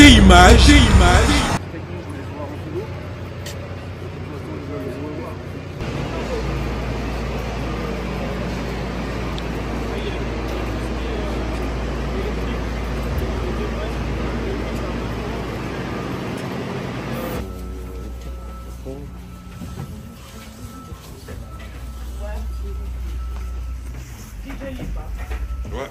Beauté image. Ouais.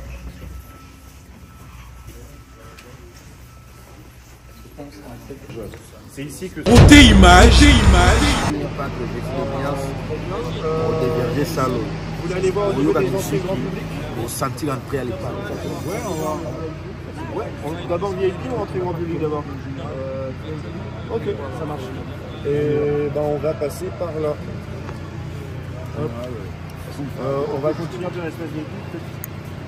C'est ici que Beauté image. vous allez voir au niveau des entrées grand public. Pour sentir entrer à l'époque. Ouais, on va. Ouais, d'abord VIP ou entrée grand public d'abord ok, ça marche. Et ben on va passer par là. Hop. On va continuer dans l'espace VIP.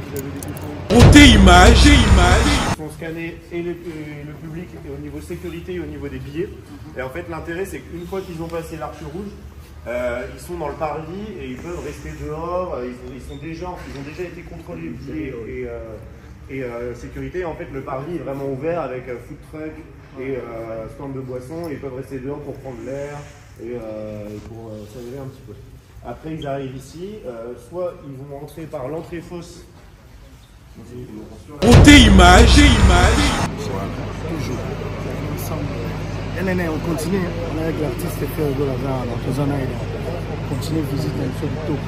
Vous avez des questions? Beauté image. Ils sont scannés et le public et au niveau sécurité et au niveau des billets. Et en fait l'intérêt c'est qu'une fois qu'ils ont passé l'arche rouge, ils sont dans le parvis et ils peuvent rester dehors. Ils ont déjà été contrôlés billets et sécurité. En fait le parvis est vraiment ouvert avec food truck et stand de boissons. Ils peuvent rester dehors pour prendre l'air et pour s'aérer un petit peu. Après ils arrivent ici, soit ils vont entrer par l'entrée fausse. Beauté image. Toujours. On continue. On est avec l'artiste qui fait le goût là-bas. On continue de visiter un peu de tout.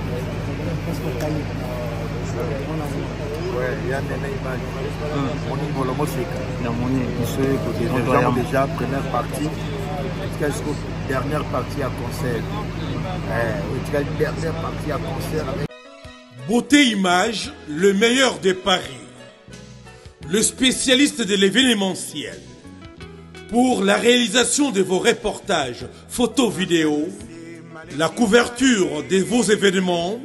Ouais, il y a des images. On est pour le mot déjà première partie. Jusqu'à dernière partie à concert. Dernière partie à concert avec. Beauté image, le meilleur de Paris. Le spécialiste de l'événementiel. Pour la réalisation de vos reportages, photos, vidéos, la couverture de vos événements,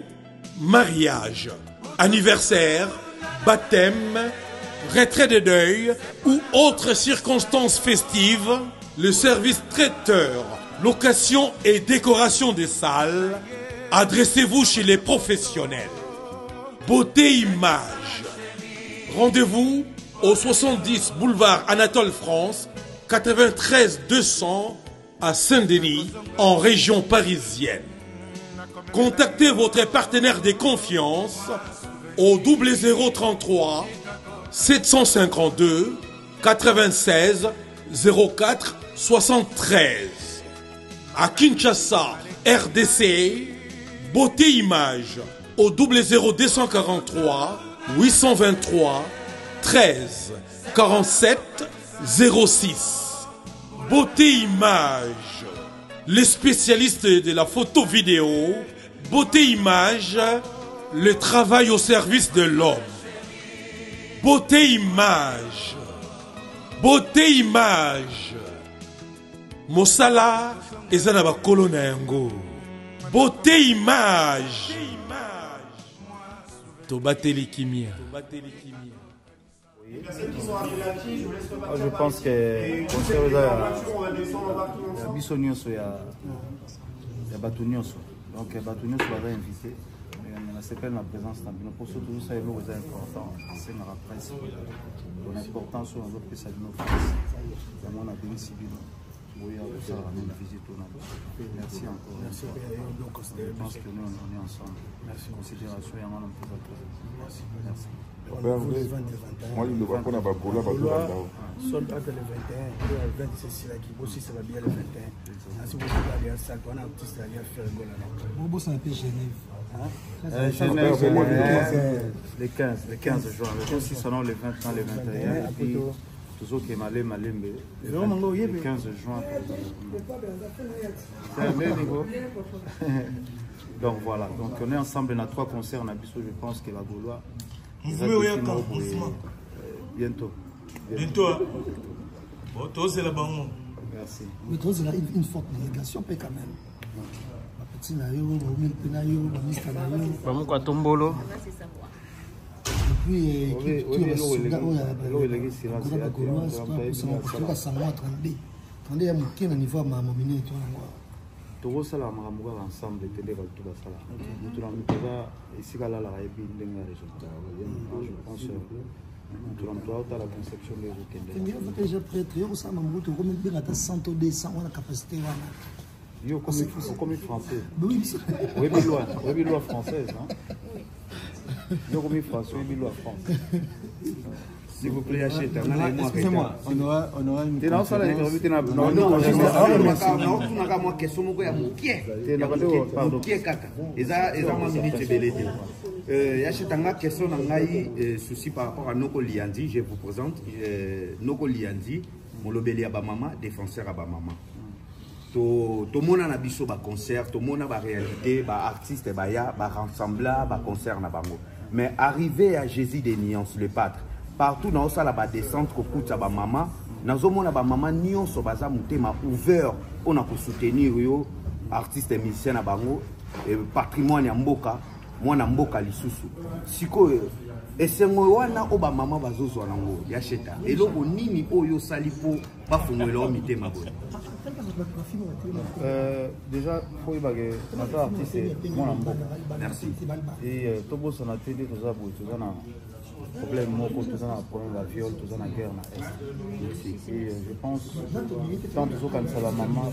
mariage, anniversaire, baptême, retrait de deuil ou autres circonstances festives, le service traiteur, location et décoration des salles, adressez-vous chez les professionnels. Beauté image. Rendez-vous au 70 boulevard Anatole France, 93 200 à Saint-Denis, en région parisienne. Contactez votre partenaire de confiance au 0033 752 96 04 73. À Kinshasa, RDC, Beauté image au 00243 823 13 47 06. Beauté image, les spécialistes de la photo vidéo. Beauté image, le travail au service de l'homme. Beauté image, beauté image. Mosala ezana ba kolona yango. Beauté image. Tobateli kimia. Je pense que concert il y a Bissonioso, il y a Batunios. Donc Batunios va invité. On a séparé la présence dans pour surtout ça, il est important. C'est dans la presse. L'importance sur notre pays, c'est notre presse. On a des civils. Oui, merci encore. Merci. Je pense que nous, on est ensemble. Merci. Considération, il y a un peu de merci. Merci. Moi, il ne va pas dans la bola, Sol entre le 21 et le 26, qui aussi ça va bien le 21. Si vous regardez un salle, on a un petit stade à faire le goal. Bobo, c'est un peu Genève. Genève, le 15 juin. Le 6 selon le 20 le 21. Et puis, toujours qui est malé, le 15 juin. C'est un même niveau. Donc voilà, donc on est ensemble dans 3 concerts en Abisso, je pense que la Gaulois. Bientôt. Bientôt. Bon, toi, c'est la banque. Merci. Mais toi, c'est une forte délégation, quand même. La petite Nayo, le Penayo, le ministre Nayo. Vamos à Tombolo. Et puis, qui est soldat, il y a un niveau à m'amener. Tout ça, là, on va ensemble, tout ça. Nous ici, là, je pense Tu as la conception des autres. Tu es déjà prêt, tu es au sein de mon groupe, tu as 100 ou 200 la capacité. Yo, comme français. Oui, oui, loi française. Yo, comme français, oui, loi française. S'il vous plaît, achetez. Excusez-moi, on aura une. Souci par rapport à Noko Liandi, je vous présente Noko Liandi, mon lobeli à Bamama, défenseur à Bamama. Tout le monde a biso ba concert, tout le monde a ba réalité, ba artiste, ba ya, ba rassembla, ba concert na bango. Mais arrivé à Jésus des Nuances, le pâtre, partout dans ça la ba descente ko kuta ba mama, nazo mona ba mama nyonso baza mutema ouvert on a pour soutenir yo artiste et musicien na bango et patrimoine ya mboka, mwana mboka lisusu. Siko esengo wana o ba mama bazozwa nango ya cheta. Eloko nini oyo salipo ba fungwela o mitema boye. Déjà, il faut que notre artiste c'est mon amour. Merci. Et tout le monde a télé, tout ça, tout ça, problème, tout ça, problème, la viol, tout ça, la guerre, merci. Et je pense, tant que ça, la maman,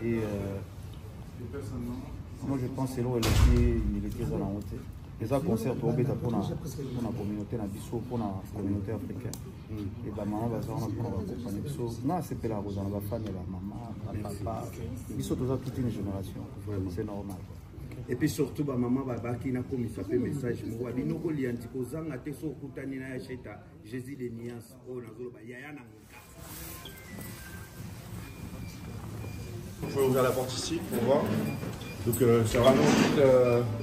et moi je pense que c'est là où il était dans la haute. Les concerts pour la communauté pour la communauté africaine. Et la maman va accompagner. Non, c'est pas la rose, la femme, la maman, la papa. Ils sont toute une génération. C'est normal. Et puis surtout, ma maman va qui n'a commis ça fait message. Moi, je vais vous dire que vous avez été Jésus des Nuances. Vous pouvez ouvrir la porte ici pour voir. Donc c'est vraiment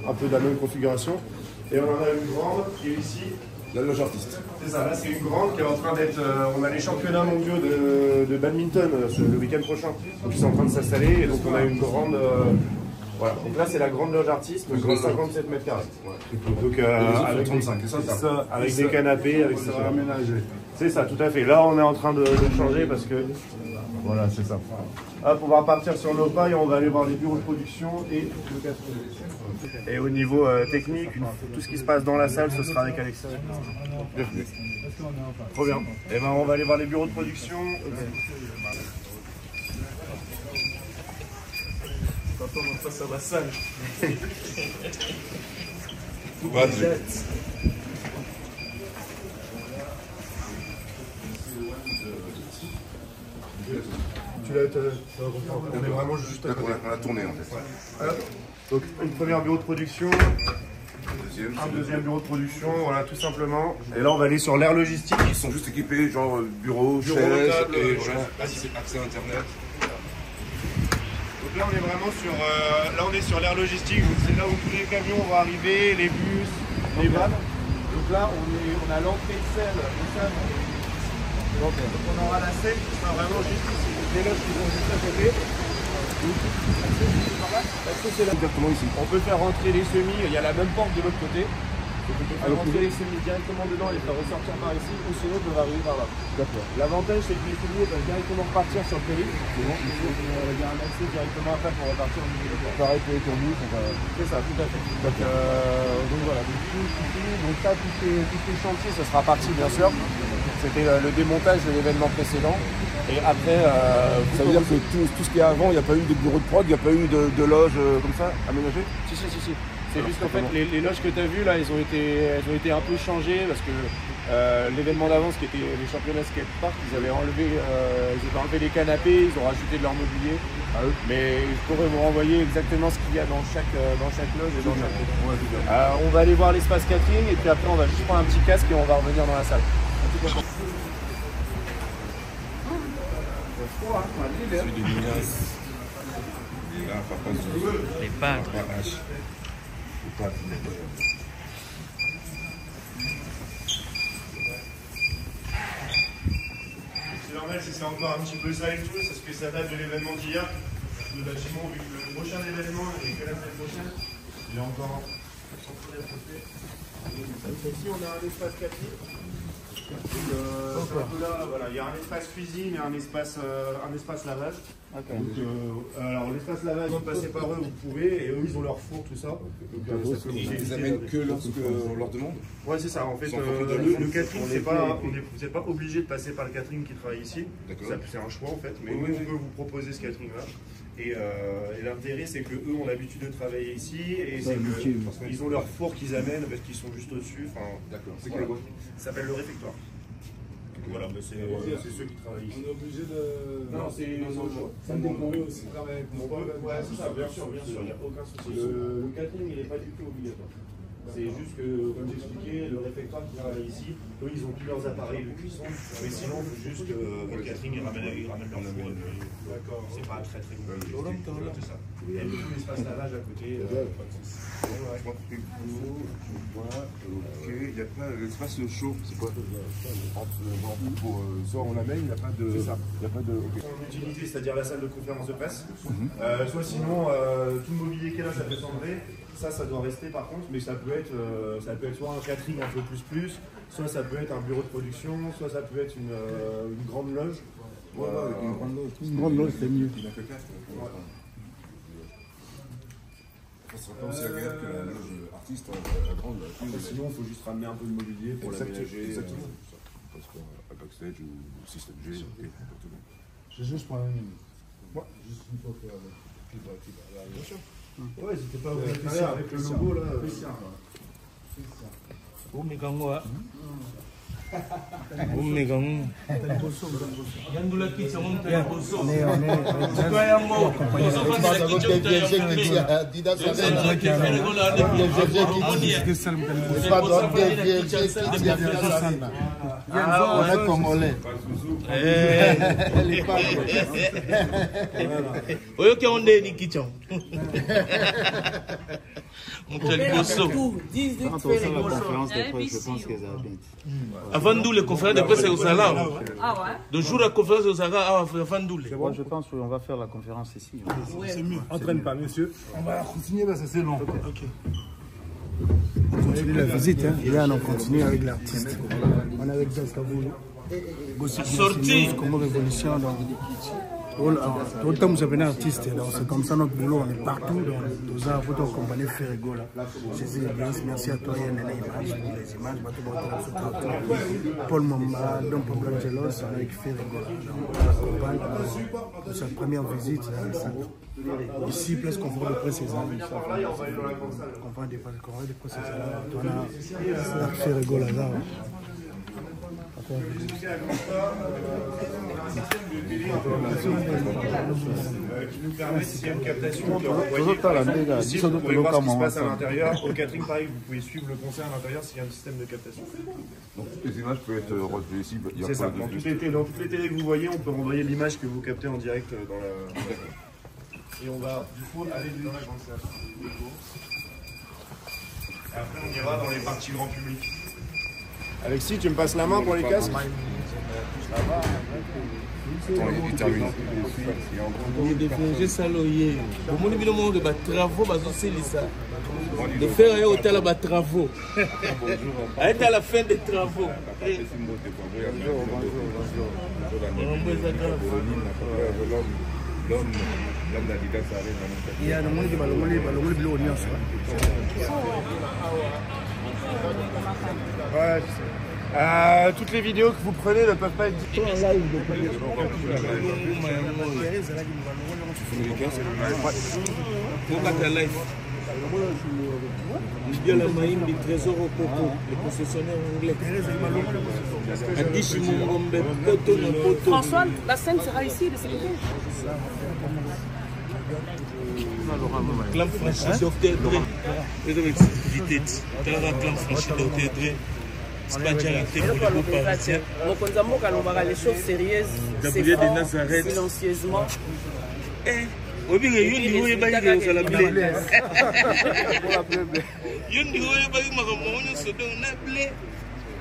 un peu de la même configuration. Et on en a une grande qui est ici. La loge artiste. C'est ça, là c'est une grande qui est en train d'être... on a les championnats mondiaux de badminton le week-end prochain. Donc ils sont en train de s'installer et donc on a une grande... voilà, donc là c'est la grande loge artiste, donc 57 mètres carrés. Ouais. Donc avec 35, ça, avec des canapés, avec ça va aménagé. C'est ça, tout à fait. Là on est en train de changer parce que... Voilà, c'est ça. Hop, on va repartir sur nos pailles, on va aller voir les bureaux de production et le casque. Et au niveau technique, tout ce qui se passe dans la salle, ce sera avec Alexis. Trop bien. Et ben on va aller voir les bureaux de production. Quand on passe à la salle. Tu l'as, on est vraiment juste à côté. On a tourné en fait. Voilà. Donc une première bureau de production, un deuxième bureau de production, voilà tout simplement. Et là on va aller sur l'air logistique. Ils sont juste équipés, genre bureau, chaise table, et voilà. Là si c'est accès internet. Donc là on est vraiment sur l'air logistique. C'est là où tous les camions vont arriver, les bus, les vannes. Donc là on a l'entrée de selle, donc on aura la selle qui sera vraiment juste ici. Les loges qui sont juste à côté. Exactement ici. On peut faire rentrer les semis, il y a la même porte de l'autre côté. Donc on peut faire rentrer les semis directement dedans et les faire ressortir par ici, ou sinon on peut arriver par là. L'avantage c'est que les semis peuvent directement repartir sur le périph'. Il y a un accès directement après pour repartir au niveau de la pareil pour les tourbus. C'est ça, tout à fait. Donc voilà, donc ça, tous les chantiers, ça sera parti bien sûr. C'était le démontage de l'événement précédent. Et après, ça veut dire que tout ce qu'il y a avant, il n'y a pas eu de bureau de prod, il n'y a pas eu de loge comme ça aménagée? Si. C'est juste qu'en fait, les loges que tu as vues là, elles ont été un peu changées parce que l'événement d'avance qui était les championnats skatepark, ils avaient enlevé les canapés, ils ont rajouté de leur mobilier. Mais je pourrais vous renvoyer exactement ce qu'il y a dans chaque loge et dans chaque... on va aller voir l'espace catering et puis après on va juste prendre un petit casque et on va revenir dans la salle. Celui de Minas. Là, papa, les pâtes. C'est normal si c'est encore un petit peu ça et tout, c'est parce que ça date de l'événement d'hier. Le bâtiment, vu que le prochain événement est que la semaine prochaine, il est encore en train d'être fait. Ici, on a un espace 4 lits. Voilà, il y a un espace cuisine et un espace lavage. Alors l'espace lavage, vous passez par eux, vous pouvez, et eux ils ont leur four, tout ça. Donc, ça peut Ils les amènent que lorsqu'on leur demande. Ouais, c'est ça. En fait, le catering, vous n'êtes pas obligé de passer par le catering qui travaille ici. C'est un choix en fait, mais nous on peut vous proposer ce catering-là. Et l'intérêt, c'est que eux ont l'habitude de travailler ici et c'est qu'ils ont leur four qu'ils amènent parce qu'ils sont juste au-dessus. D'accord. C'est quoi le boîte? Ça s'appelle le réfectoire. Voilà, mais c'est ceux qui travaillent ici. On est obligé de. Non, c'est ça dépend aussi. Ouais, c'est ça, bien sûr, il n'y a aucun souci. Le catering, il n'est pas du tout obligatoire. C'est juste que, comme j'expliquais, le réfectoire qui travaille ici, eux, ils ont tous leurs appareils de cuisson, mais sinon, il faut juste que le catering, ils ramènent leur four. D'accord. C'est pas très compliqué. C'est ça. Il y a tout l'espace lavage à côté. Ok, il n'y a pas l'espace chaud, c'est quoi? Pour soit on l'amène, il n'y a pas de. C'est ça. Il n'y a pas de. On utilise, c'est-à-dire la salle de conférence de presse. Soit sinon, tout le mobilier qui est là, ça peut s'enlever. Ça doit rester par contre, mais ça peut être soit un catering un peu plus, soit ça peut être un bureau de production, soit ça peut être une grande loge. Une grande loge, c'est mieux. Il a que 4. Ça sera pas aussi agréable que la loge artiste, la grande. Sinon, il faut juste ramener un peu de mobilier pour l'aménager. Exactement. Parce qu'à backstage ou système G, n'importe où. J'ai juste pas juste une fois faire bien sûr. Ouais, n'hésitez pas à vous mettre avec le logo là. Oh, mais quand moi. Oh, mais quand moi. Yandoula qui se monte à Bosso. On est un mot. On est congolais. Oyo on est Nikichon. Avant nous, les conférences de presse au Salam. Ah ouais? De jour la conférence au Salam, avant nous. Je pense qu'on va faire la conférence ici. C'est mieux. Entraîne pas, monsieur. On va continuer parce que c'est long. Ok. On continue la visite, hein. Et là, on continue avec l'artiste. On est avec Zaskavoulou. Sorti. Comme révolution. Tout le temps, vous avez un artiste. C'est comme ça notre boulot. On est partout. Dans votre compagnie Ferrego. Merci à toi, Yann, pour les images. Paul Mamba, Don Pablo Angelos avec Ferrego. C'est sa première visite. Ici, place conférence de presse César. Conférence de presse César. On a Ferrego là. Qui nous permet, s'il y a une captation, de renvoyer. Ici, vous pouvez voir ce qui se passe à l'intérieur. Au catering, pareil, vous pouvez suivre le concert à l'intérieur s'il y a un système de captation. Donc toutes les images peuvent être relevées ici. C'est ça. Dans toutes les télés que vous voyez, on peut renvoyer l'image que vous captez en direct dans la. Et on va du coup aller dans la grande salle. Et après, on ira dans les parties grand public. Alexis, tu me passes la main pour les casques? Il termine. J'ai saloyé. Au moins, il y a des travaux, de faire un hôtel à travaux. À être à la fin des travaux. Il y a le monde qui va le Ouais, toutes les vidéos que vous prenez ne peuvent pas être dites en live. Bien la maïm du trésor au coco, le concessionnaire anglais. François, la scène sera ici, de ce côté. Clan franchise of Tedre. Clan franchise of Tedre. Spatialité pour les beaux parisiens. Les choses sérieuses, c'est silencieusement. Obi nge yundi hoye bangi osala blé. Yundi hoye bangi makambo sodo na blé.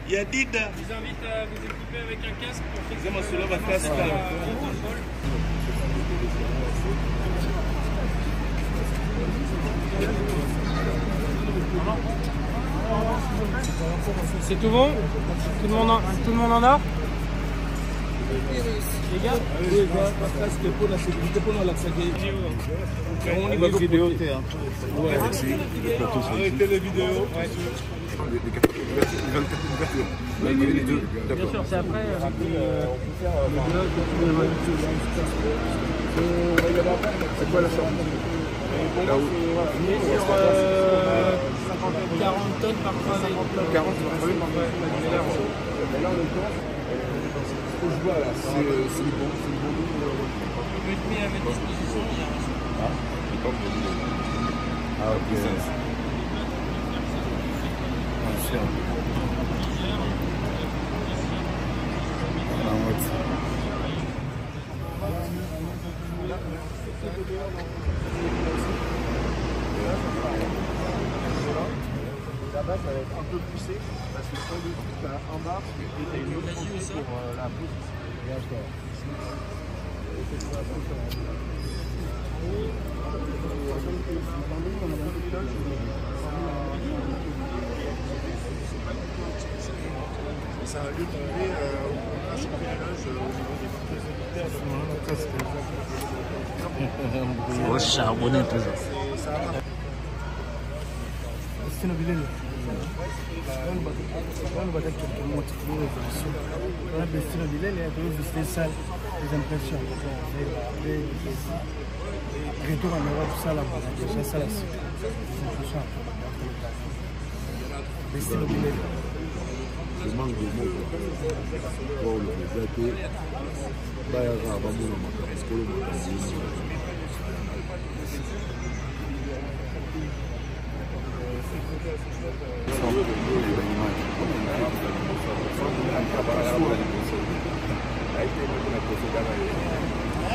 Ya dida. Je vous invite à vous équiper avec un casque pour fixer ma solo va casque. C'est tout bon? Tout le monde en a? Les gars? Oui, c'était pour la sécurité, pour la sécurité. On y va vidéo. Ouais, arrêtez les vidéos. Les deux. Bien sûr, c'est après. C'est quoi la sortie? Là où? Sur 40 tonnes par trajet. 40 par ce que je vois là, c'est le bon. On peut te mettre à ma disposition. Ah, ok. Attention. Là-bas, ça va être un peu poussé parce que quand tu as un bar et tu as une autre pour la pause. Ça va lui tomber à ce pilotage au niveau des charbonner toujours. C'est une ville. On va dire quelques mots de l'évolution. On a baissé le délai, il y a visité ça, les impressions. Retour en Europe, ça là, déjà ça là, c'est baissé le délai. Je manque de mots pour le regretter. Bayara, Bamouna, Makaskolo,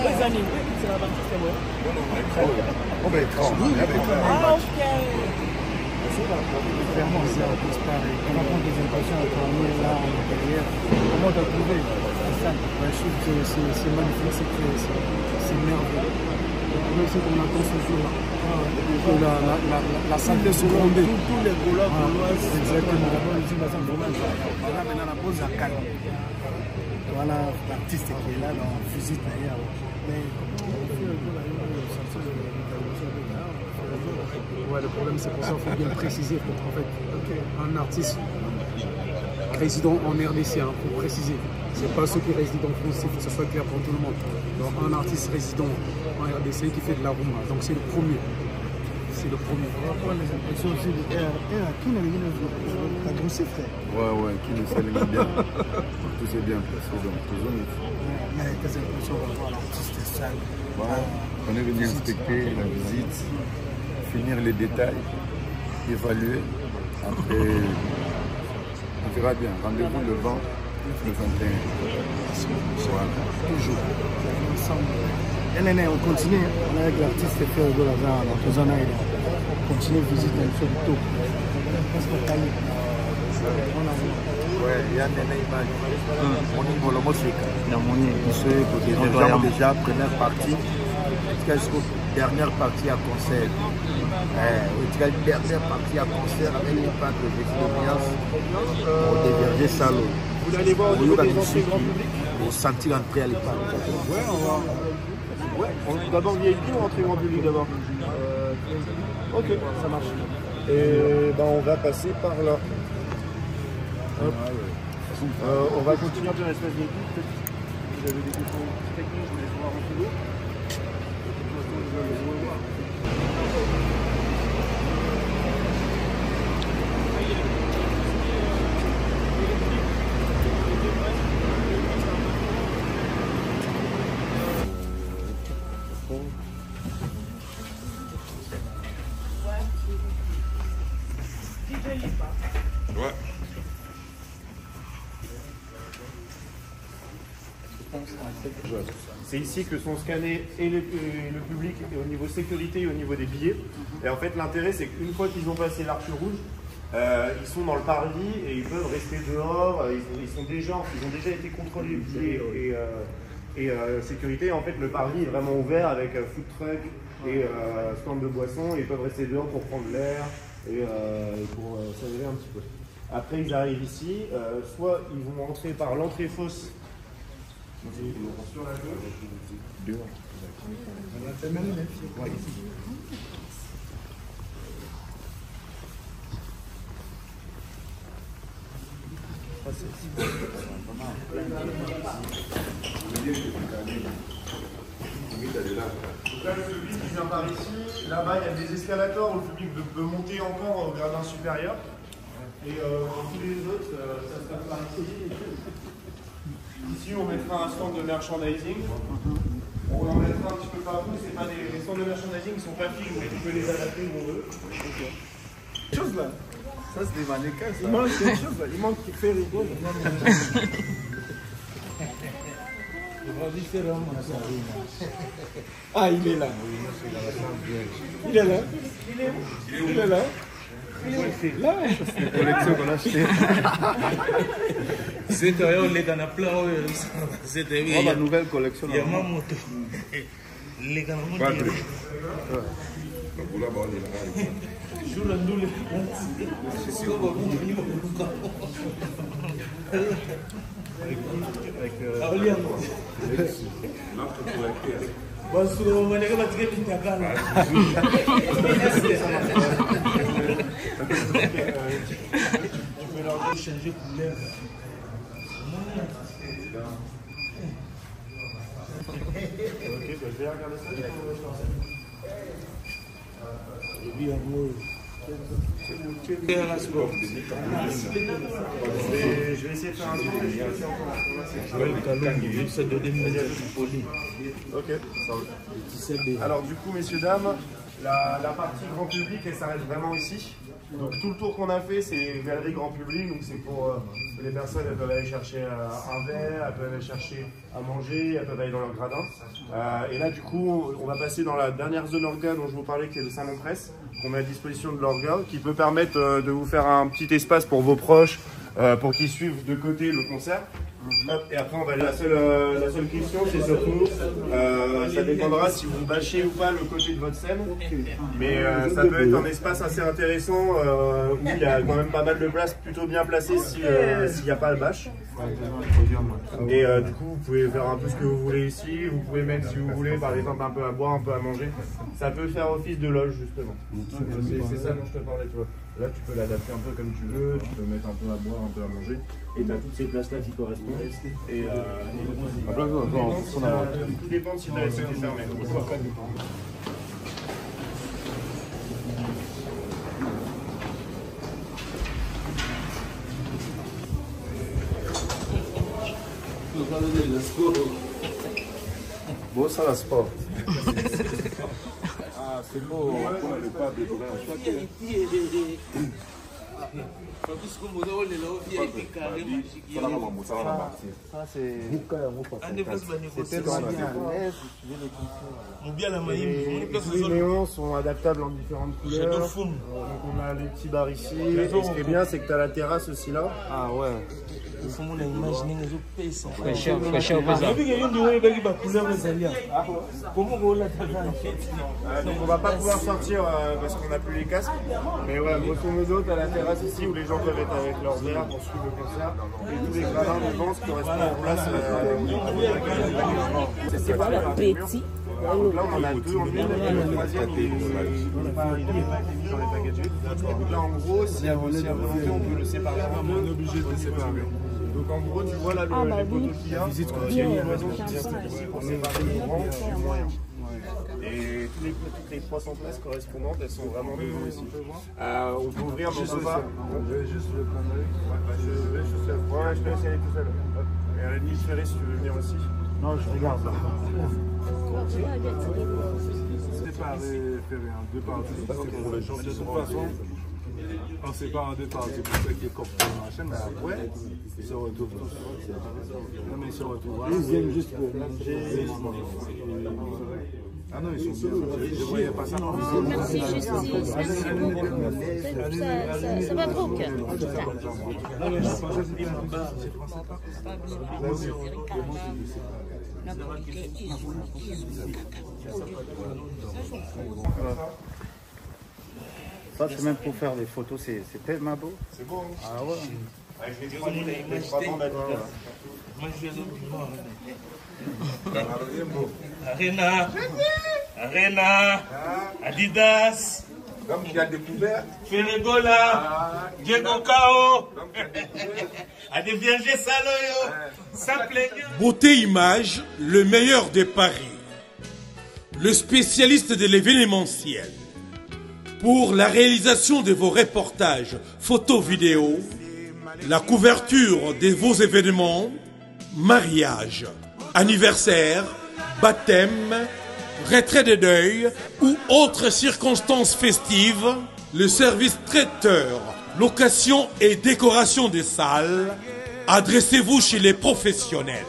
Les animaux, c'est la banque, c'est moi. Ah, ok. Clairement, ça disparaît. On va prendre des impressions à tourner là, en intérieur. Comment t'as trouvé? C'est ça. Je trouve que c'est magnifique, c'est merveilleux. Le c'est qu'on attend ce jour-là. La salle de seconde. Tous les gaulois, exactement. Voilà, maintenant la pause à calme. Voilà l'artiste qui est là, dans visite d'ailleurs. Ouais, le problème c'est pour ça qu'il faut bien préciser. En fait, un artiste résident en RDC, il faut préciser. C'est pas ceux qui résident en France, il faut que ce soit clair pour tout le monde. Donc, un artiste résident en RDC qui fait de la rumba, donc c'est le premier. C'est le premier. On va prendre les impressions aussi de qui n'a pas grossé, frère. Ouais, qui ne sait bien. Tout s'est bien passé, donc toujours. Mais tes impressions, on va voir l'artiste sale. Voilà, on est venu inspecter la visite, finir les détails, évaluer. Après, on verra bien. Rendez-vous le 20, le 21. Voilà. Toujours. Ensemble. On continue. On est avec l'artiste Ferre Gola dans Tozana. On continue de visiter un peu de tout. Ouais, il y a une image. On est pour le musique. Déjà, première partie. Dernière partie à concert. Dernière partie à concert avec une part de Vestimonias au déverger salon. Vous allez voir au niveau des entrées grand public. Pour sentir entrer à l'époque. Ouais, on va. Ouais, d'abord VIP ou entrée grand public d'abord? Ok, ça marche. Et ben on va passer par là. Hop. On va continuer dans l'espace de vie. Vous avez des questions techniques, je vais les voir en dessous. Ouais. C'est ici que sont scannés et le public et au niveau sécurité et au niveau des billets. Et en fait, l'intérêt, c'est qu'une fois qu'ils ont passé l'arche rouge, ils sont dans le parvis et ils peuvent rester dehors. Ils ont déjà été contrôlés, billets et sécurité. En fait, le parvis est vraiment ouvert avec food truck et stand de boissons. Ils peuvent rester dehors pour prendre l'air, et pour s'aérer un petit peu. Après, ils arrivent ici, soit ils vont entrer par l'entrée fausse sur la gauche. Donc là, le public qui vient par ici, là-bas il y a des escalators où le public peut monter encore au gradin supérieur. Et tous les autres, ça se passe par ici. Ici, on mettra un stand de merchandising. On en mettra un petit peu partout. C'est pas les stands de merchandising qui sont pas fixes, mais tu peux les adapter où on veut. Quelque chose là. Ça, c'est des mannequins. Il manque quelque chose là. Il manque qui fait rigoler. Ah, il est là. Il est là. Il est là. Là, c'est une collection qu'on a achetée. C'est quand même les gars plein. C'était la nouvelle collection. Il y a ma moto. Les gars n'ont pas de Tu peux leur changer couleur. Ok, je vais regarder ça. Je vais essayer de faire un tour. Ok, ça va. Alors du coup, messieurs, dames, la partie grand public, elle s'arrête vraiment ici. Donc tout le tour qu'on a fait, c'est galerie grand public, donc c'est pour les personnes, elles peuvent aller chercher un verre, elles peuvent aller chercher à manger, elles peuvent aller dans leur gradin. Et là du coup, on va passer dans la dernière zone orga dont je vous parlais, qui est le salon presse, qu'on met à disposition de l'orga, qui peut permettre de vous faire un petit espace pour vos proches, pour qu'ils suivent de côté le concert. Hop, et après on va aller la seule question, c'est surtout ça dépendra si vous bâchez ou pas le côté de votre scène, mais ça peut être un espace assez intéressant où il y a quand même pas mal de place plutôt bien placée s'il n'y a pas le bâche. Et du coup vous pouvez faire un peu ce que vous voulez ici, vous pouvez mettre si vous voulez par exemple un peu à boire, un peu à manger, ça peut faire office de loge justement. C'est ça dont je te parlais, tu vois. Là tu peux l'adapter un peu comme tu veux, tu peux mettre un peu à boire, un peu à manger, et tu as toutes ces places là qui correspondent. Et tout dépend si tu as laissé fermé. Bon, ça la sport. Ah, c'est beau. Ça, c'est. Les néons sont adaptables en différentes couleurs. Donc on a les petits bars ici. Et ce qui est bien, c'est que tu as la terrasse aussi là. Ah ouais. Donc on va pas pouvoir sortir parce qu'on n'a plus les casques. Mais ouais, grosso modo, tu as la terrasse ici où les gens peuvent être avec leurs verres pour suivre le concert. Et tous les gradins de vente qui correspondent en place. C'est voilà, petit. Donc là on en a deux en une, et le troisième il n'est pas été mis dans les packagés. Donc là en gros, si à volonté on peut le séparer en deux. On est obligé de le séparer. Donc en gros tu vois là les poteaux qu'il y a, il y a une cloison qui vient ici pour séparer le grand du moyen. Et toutes les 300 places correspondantes, elles sont vraiment devant ici. On peut ouvrir, mais on peut pas. Je vais juste le prendre. Ouais, je te laisse y aller tout seul. Et à la limite, Ferré, si tu veux venir aussi. Non, je regarde là. Séparer, Ferré, en deux parties. De toute façon, on sépare en deux parties. C'est pour ça qu'il y a comme machin, mais après, ils se retrouvent tous. Non, mais ils se retrouvent. Ils viennent juste pour manger. Ah non, ils sont bien. Je ne voyais pas ça. Merci, Justice. Merci beaucoup. Ça va trop au cœur. Ça, c'est même pour faire des photos, c'est tellement beau. C'est beau. Hein. Ah ouais. Avec les 3 bandes d'Adidas. Arena, Adidas. Comme tu as découvert. Fenegola, Diego Cao. A des viagers saloyo. Ça plaît. Beauté Image, le meilleur de Paris. Le spécialiste de l'événementiel. Pour la réalisation de vos reportages, photos, vidéos, la couverture de vos événements, mariage, anniversaire, baptême, retrait de deuil ou autres circonstances festives, le service traiteur, location et décoration des salles, adressez-vous chez les professionnels.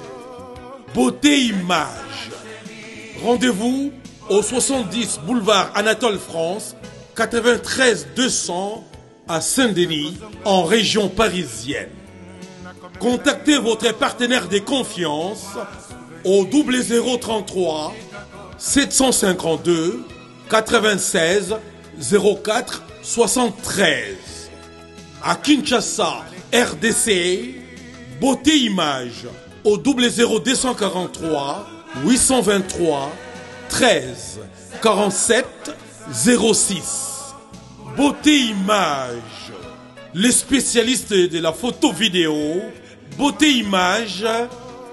Beauté Image. Rendez-vous au 70 boulevard Anatole France, 93 200 à Saint-Denis, en région parisienne. Contactez votre partenaire de confiance au 0033 752 96 04 73. À Kinshasa, RDC, Beauté Image au 00243 823 13 47 06. Beauté Image, les spécialistes de la photo vidéo. Beauté Image,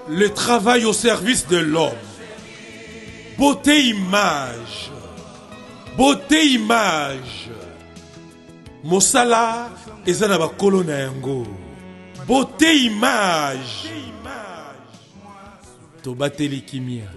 le travail au service de l'homme. Beauté Image, Beauté Image. Mosala ezana bakolo na yango. Beauté Image. Tobateli kimia.